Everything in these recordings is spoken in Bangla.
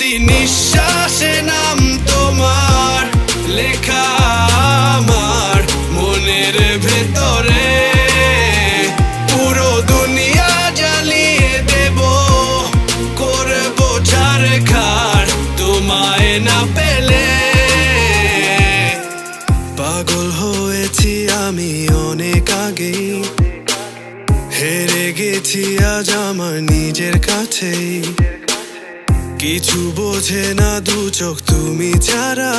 প্রতি নিঃশ্বাসে নাম তোমার লেখা আমার মনের ভেতরে। পুরো দুনিয়া জ্বালিয়ে দেব, করব ছারখার তোমায় না পেলে। পাগল হয়েছি আমি অনেক আগেই, হেরে গেছি আজ আমার নিজের কাছেই। কিছু বোঝে না দু চোখ তুমি ছাড়া,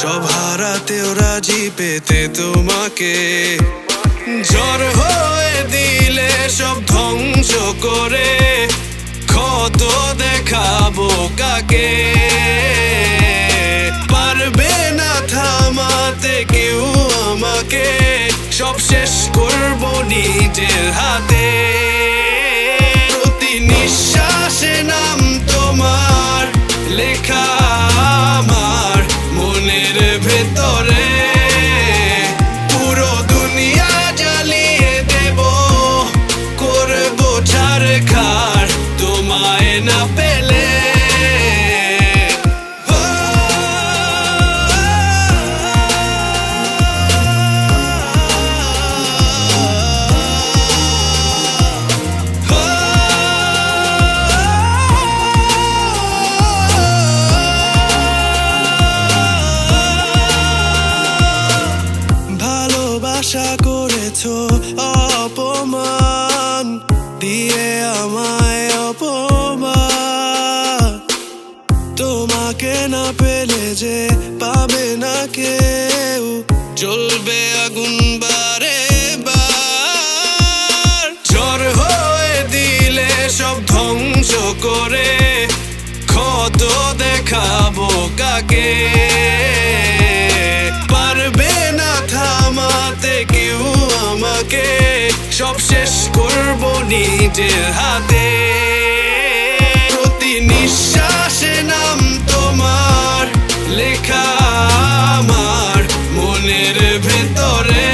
সব হারাতেও রাজি পেতে তোমাকে। ঝড় হয়ে দিলে সব ধ্বংস করে, ক্ষত দেখাবো কাকে। পারবে না থামাতে কেউ আমাকে, সব শেষ করবো নিজের হাতে। প্রতি নিঃশ্বাসে নাম তোমার লেখা আমার মনের ভেতরে। পুরো দুনিয়া জ্বালিয়ে দেব, করবো ছারখার তোমায় না পেলে। আশা করেছো অপমান দিয়ে আমায় অপমান, তোমাকে না পেলে যে পাবে না কেউ, জ্বলবে আগুন বারে বার। ঝড় হয়ে দিলে সব ধ্বংস করে, ক্ষত দেখাবো কাকে। পারবে না থামাতে কেউ আমাকে, সব শেষ করবো নিজের হাতে। প্রতি নিঃশ্বাসে নাম তোমার লেখা আমার মনের ভেতরে।